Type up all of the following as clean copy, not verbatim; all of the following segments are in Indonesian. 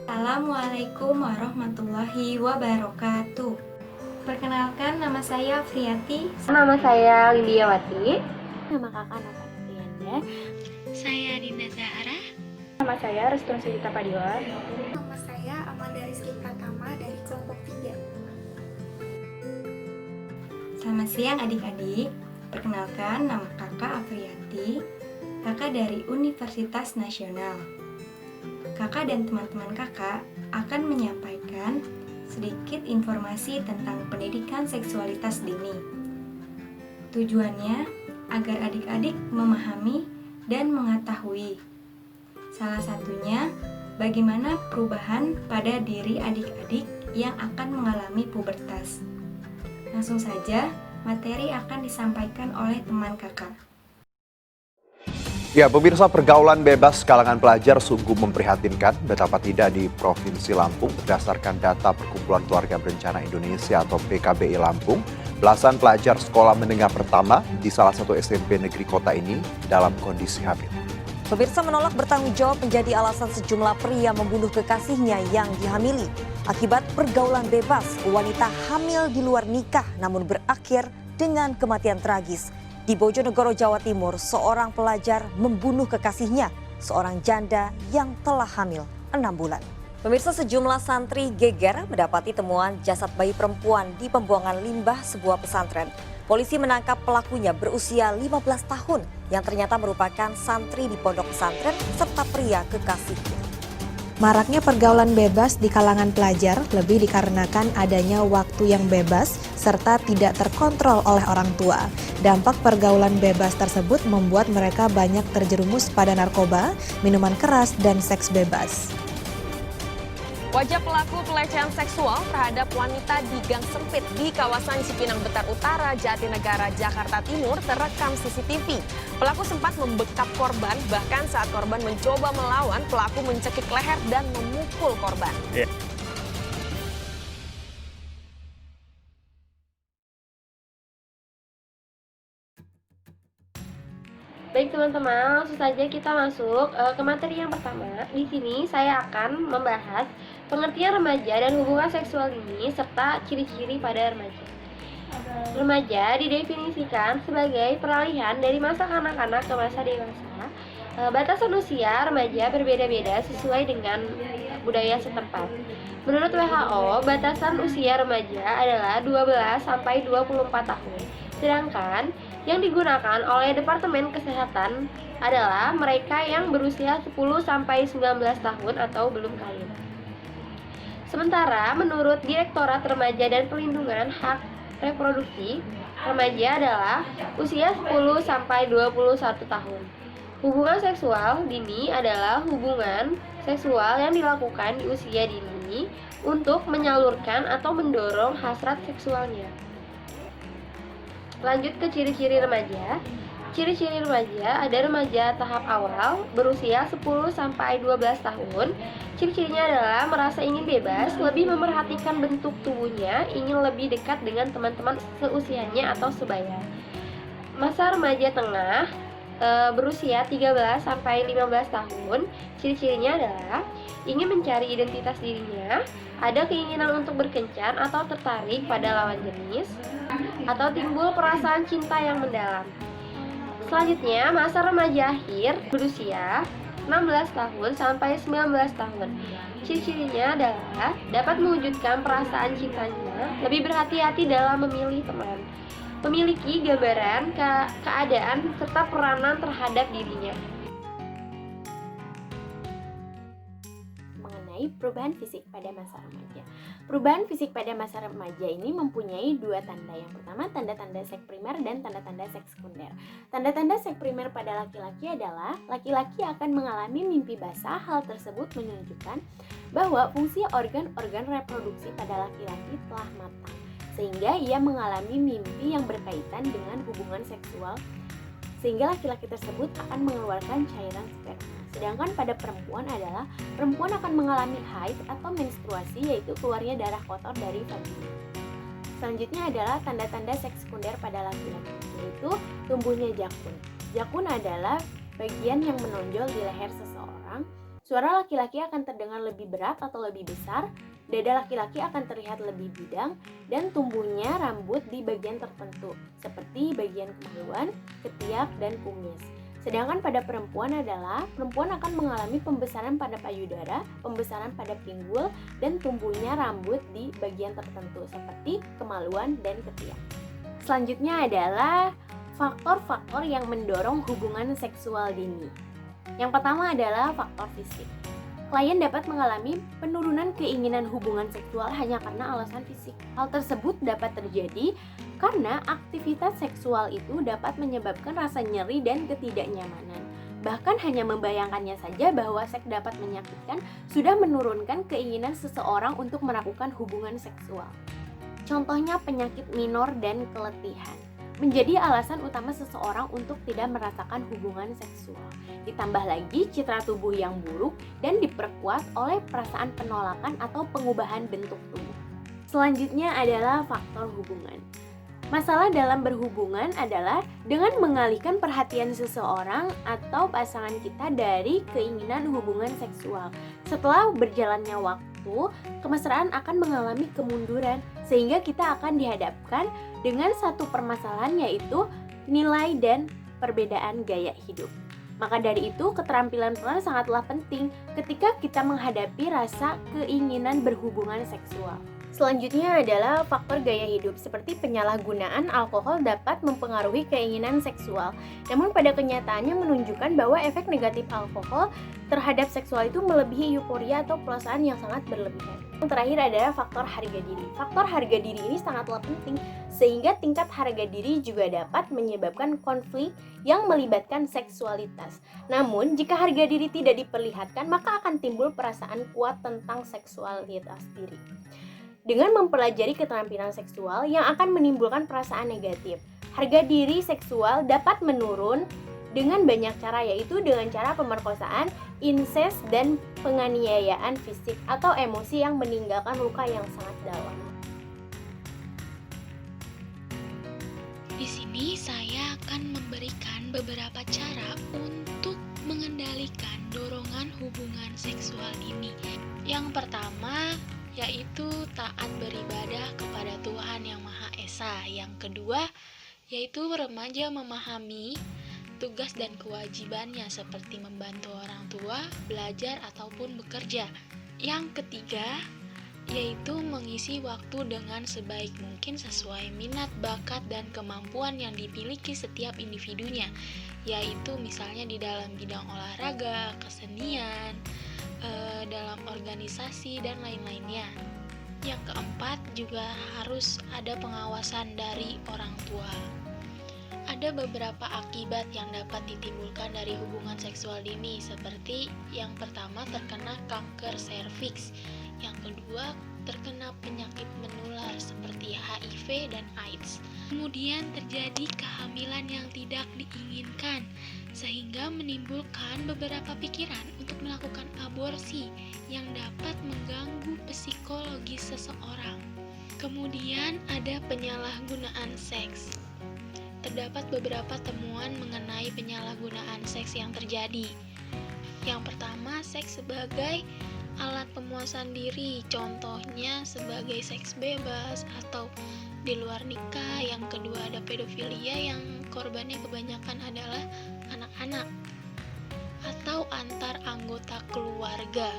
Assalamualaikum warahmatullahi wabarakatuh. Perkenalkan, nama saya Afriati. Nama saya Lindiawati. Nama kakak Nova Novianda. Saya Dinda Zahara. Nama saya Restun Sudita Padiwa. Nama saya Amanda Rizky Pratama dari kelompok 3. Selamat siang adik-adik. Perkenalkan, nama kakak Afriati. Kakak dari Universitas Nasional. Kakak dan teman-teman kakak akan menyampaikan sedikit informasi tentang pendidikan seksualitas dini. Tujuannya agar adik-adik memahami dan mengetahui. Salah satunya, bagaimana perubahan pada diri adik-adik yang akan mengalami pubertas. Langsung saja, materi akan disampaikan oleh teman kakak. Ya, pemirsa, pergaulan bebas kalangan pelajar sungguh memprihatinkan, betapa tidak di Provinsi Lampung. Berdasarkan data Perkumpulan Keluarga Berencana Indonesia atau PKBI Lampung, belasan pelajar sekolah menengah pertama di salah satu SMP negeri kota ini dalam kondisi hamil. Pemirsa, menolak bertanggung jawab menjadi alasan sejumlah pria membunuh kekasihnya yang dihamili. Akibat pergaulan bebas, wanita hamil di luar nikah namun berakhir dengan kematian tragis. Di Bojonegoro, Jawa Timur, seorang pelajar membunuh kekasihnya, seorang janda yang telah hamil 6 bulan. Pemirsa, sejumlah santri geger mendapati temuan jasad bayi perempuan di pembuangan limbah sebuah pesantren. Polisi menangkap pelakunya berusia 15 tahun yang ternyata merupakan santri di pondok pesantren serta pria kekasihnya. Maraknya pergaulan bebas di kalangan pelajar lebih dikarenakan adanya waktu yang bebas serta tidak terkontrol oleh orang tua. Dampak pergaulan bebas tersebut membuat mereka banyak terjerumus pada narkoba, minuman keras, dan seks bebas. Wajah pelaku pelecehan seksual terhadap wanita di gang sempit di kawasan Cipinang Betar Utara, Jatinegara, Jakarta Timur terekam CCTV. Pelaku sempat membekap korban, bahkan saat korban mencoba melawan, pelaku mencekik leher dan memukul korban. Baik teman-teman, langsung saja kita masuk ke materi yang pertama. Di sini saya akan membahas pengertian remaja dan hubungan seksual dini serta ciri-ciri pada remaja. Remaja didefinisikan sebagai peralihan dari masa kanak-kanak ke masa dewasa. Batasan usia remaja berbeda-beda sesuai dengan budaya setempat. Menurut WHO, batasan usia remaja adalah 12 sampai 24 tahun. Sedangkan yang digunakan oleh Departemen Kesehatan adalah mereka yang berusia 10 sampai 19 tahun atau belum kawin. Sementara menurut Direktorat Remaja dan Perlindungan Hak Reproduksi, remaja adalah usia 10 sampai 21 tahun. Hubungan seksual dini adalah hubungan seksual yang dilakukan di usia dini untuk menyalurkan atau mendorong hasrat seksualnya. Lanjut ke ciri-ciri remaja. Ciri-ciri remaja, ada remaja tahap awal berusia 10 sampai 12 tahun. Ciri-cirinya adalah merasa ingin bebas, lebih memerhatikan bentuk tubuhnya, ingin lebih dekat dengan teman-teman seusianya atau sebaya. Masa remaja tengah berusia 13 sampai 15 tahun. Ciri-cirinya adalah ingin mencari identitas dirinya, ada keinginan untuk berkencan atau tertarik pada lawan jenis, atau timbul perasaan cinta yang mendalam. Selanjutnya, masa remaja akhir berusia 16 tahun sampai 19 tahun. Ciri-cirinya adalah dapat mewujudkan perasaan cintanya, lebih berhati-hati dalam memilih teman, memiliki gambaran keadaan serta peranan terhadap dirinya. Mengenai perubahan fisik pada masa remaja. Perubahan fisik pada masa remaja ini mempunyai dua tanda. Yang pertama, tanda-tanda seks primer dan tanda-tanda seks sekunder. Tanda-tanda seks primer pada laki-laki adalah laki-laki akan mengalami mimpi basah. Hal tersebut menunjukkan bahwa fungsi organ-organ reproduksi pada laki-laki telah matang, sehingga ia mengalami mimpi yang berkaitan dengan hubungan seksual, sehingga laki-laki tersebut akan mengeluarkan cairan sperma. Sedangkan pada perempuan adalah perempuan akan mengalami haid atau menstruasi, yaitu keluarnya darah kotor dari vagina. Selanjutnya adalah tanda-tanda seks sekunder pada laki-laki, yaitu tumbuhnya jakun. Jakun adalah bagian yang menonjol di leher seseorang Suara laki-laki akan terdengar lebih berat atau lebih besar, dada laki-laki akan terlihat lebih bidang, dan tumbuhnya rambut di bagian tertentu, seperti bagian kemaluan, ketiak, dan kumis. Sedangkan pada perempuan akan mengalami pembesaran pada payudara, pembesaran pada pinggul, dan tumbuhnya rambut di bagian tertentu seperti kemaluan dan ketiak. Selanjutnya adalah faktor-faktor yang mendorong hubungan seksual dini. Yang pertama adalah faktor fisik. Klien dapat mengalami penurunan keinginan hubungan seksual hanya karena alasan fisik. Hal tersebut dapat terjadi karena aktivitas seksual itu dapat menyebabkan rasa nyeri dan ketidaknyamanan. Bahkan hanya membayangkannya saja bahwa seks dapat menyakitkan sudah menurunkan keinginan seseorang untuk melakukan hubungan seksual. Contohnya penyakit minor dan keletihan menjadi alasan utama seseorang untuk tidak merasakan hubungan seksual. Ditambah lagi citra tubuh yang buruk dan diperkuat oleh perasaan penolakan atau pengubahan bentuk tubuh. Selanjutnya adalah faktor hubungan. Masalah dalam berhubungan adalah dengan mengalihkan perhatian seseorang atau pasangan kita dari keinginan hubungan seksual. Setelah berjalannya waktu, kemesraan akan mengalami kemunduran sehingga kita akan dihadapkan dengan satu permasalahan, yaitu nilai dan perbedaan gaya hidup. Maka dari itu, keterampilan peran sangatlah penting ketika kita menghadapi rasa keinginan berhubungan seksual. Selanjutnya adalah faktor gaya hidup, seperti penyalahgunaan alkohol dapat mempengaruhi keinginan seksual. Namun pada kenyataannya menunjukkan bahwa efek negatif alkohol terhadap seksual itu melebihi euforia atau perasaan yang sangat berlebihan. Yang terakhir adalah faktor harga diri. Faktor harga diri ini sangatlah penting, sehingga tingkat harga diri juga dapat menyebabkan konflik yang melibatkan seksualitas. Namun, jika harga diri tidak diperlihatkan, maka akan timbul perasaan kuat tentang seksualitas diri. Dengan mempelajari keterampilan seksual yang akan menimbulkan perasaan negatif, harga diri seksual dapat menurun dengan banyak cara, yaitu dengan cara pemerkosaan, insest, dan penganiayaan fisik atau emosi yang meninggalkan luka yang sangat dalam. Di sini saya akan memberikan beberapa cara untuk mengendalikan dorongan hubungan seksual ini. Yang pertama yaitu taat beribadah kepada Tuhan Yang Maha Esa. Yang kedua yaitu remaja memahami tugas dan kewajibannya seperti membantu orang tua, belajar ataupun bekerja. Yang ketiga yaitu mengisi waktu dengan sebaik mungkin sesuai minat, bakat, dan kemampuan yang dimiliki setiap individunya, yaitu misalnya di dalam bidang olahraga, kesenian, dalam organisasi, dan lain-lainnya. Yang keempat juga harus ada pengawasan dari orang tua. Ada beberapa akibat yang dapat ditimbulkan dari hubungan seksual dini, seperti yang pertama terkena kanker serviks, yang kedua terkena penyakit menular seperti HIV dan AIDS. Kemudian terjadi kehamilan yang tidak diinginkan, sehingga menimbulkan beberapa pikiran untuk melakukan aborsi yang dapat mengganggu psikologis seseorang. Kemudian ada penyalahgunaan seks. Terdapat beberapa temuan mengenai penyalahgunaan seks yang terjadi. Yang pertama, seks sebagai alat pemuasan diri, contohnya sebagai seks bebas atau di luar nikah. Yang kedua ada pedofilia yang korbannya kebanyakan adalah anak-anak, atau antar anggota keluarga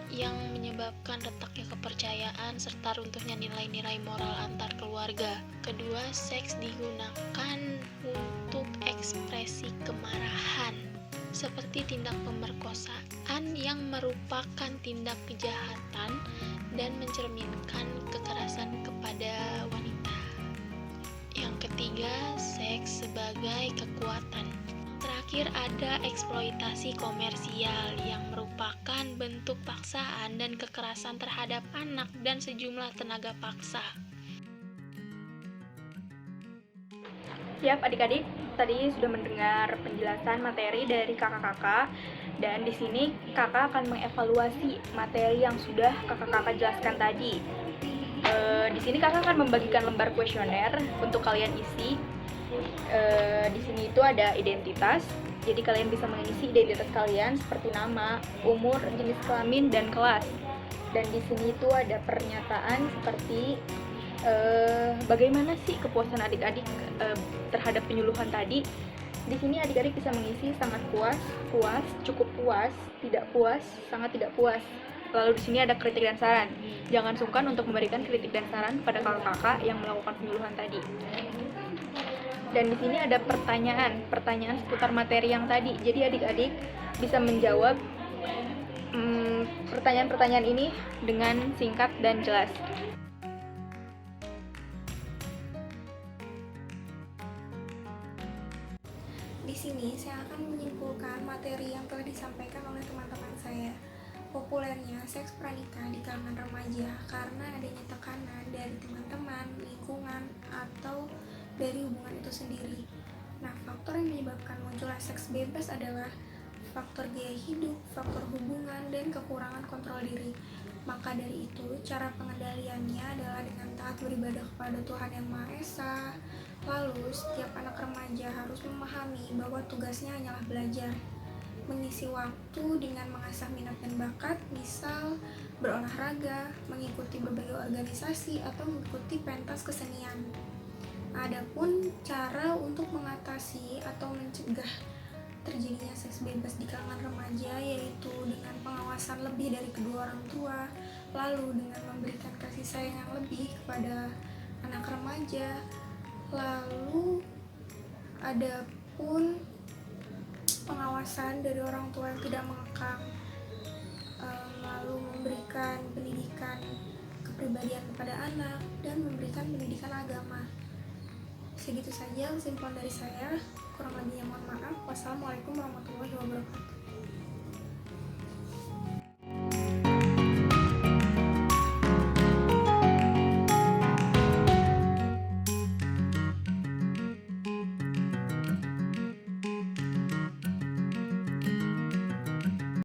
yang menyebabkan retaknya kepercayaan serta runtuhnya nilai-nilai moral antar keluarga. Kedua, seks digunakan untuk ekspresi kemarahan, seperti tindak pemerkosaan yang merupakan tindak kejahatan dan mencerminkan kekerasan kepada wanita. Yang ketiga, seks sebagai kekuatan. Terakhir ada eksploitasi komersial yang merupakan bentuk paksaan dan kekerasan terhadap anak dan sejumlah tenaga paksa. Siap adik-adik, tadi sudah mendengar penjelasan materi dari kakak-kakak, dan di sini kakak akan mengevaluasi materi yang sudah kakak-kakak jelaskan tadi. Di sini kakak akan membagikan lembar kuesioner untuk kalian isi. Di sini itu ada identitas, Jadi kalian bisa mengisi identitas kalian seperti nama, umur, jenis kelamin, dan kelas. Dan di sini tuh ada pernyataan seperti bagaimana sih kepuasan adik-adik terhadap penyuluhan tadi. Di sini adik-adik bisa mengisi sangat puas, puas, cukup puas, tidak puas, sangat tidak puas. Lalu di sini ada kritik dan saran. Jangan sungkan untuk memberikan kritik dan saran pada kakak-kakak yang melakukan penyuluhan tadi. Dan di sini ada pertanyaan seputar materi yang tadi. Jadi adik-adik bisa menjawab pertanyaan-pertanyaan ini dengan singkat dan jelas. Di sini saya akan menyimpulkan materi yang telah disampaikan oleh teman-teman saya. Populernya seks pranikah di kalangan remaja karena adanya tekanan dari teman-teman, lingkungan, atau dari hubungan itu sendiri. Nah, faktor yang menyebabkan munculnya seks bebas adalah faktor gaya hidup, faktor hubungan, dan kekurangan kontrol diri. Maka dari itu, cara pengendaliannya adalah dengan taat beribadah kepada Tuhan Yang Maha Esa. Lalu, setiap anak remaja harus memahami bahwa tugasnya hanyalah belajar, mengisi waktu dengan mengasah minat dan bakat, misal berolahraga, mengikuti berbagai organisasi, atau mengikuti pentas kesenian. Adapun cara untuk mengatasi atau mencegah terjadinya seks bebas di kalangan remaja yaitu dengan pengawasan lebih dari kedua orang tua, lalu dengan memberikan kasih sayang yang lebih kepada anak remaja, lalu adapun pengawasan dari orang tua yang tidak mengekang, lalu memberikan pendidikan kepribadian kepada anak dan memberikan pendidikan agama. Segitu saja kesimpulan dari saya, kurang lebihnya mohon maaf. Wassalamualaikum warahmatullahi wabarakatuh.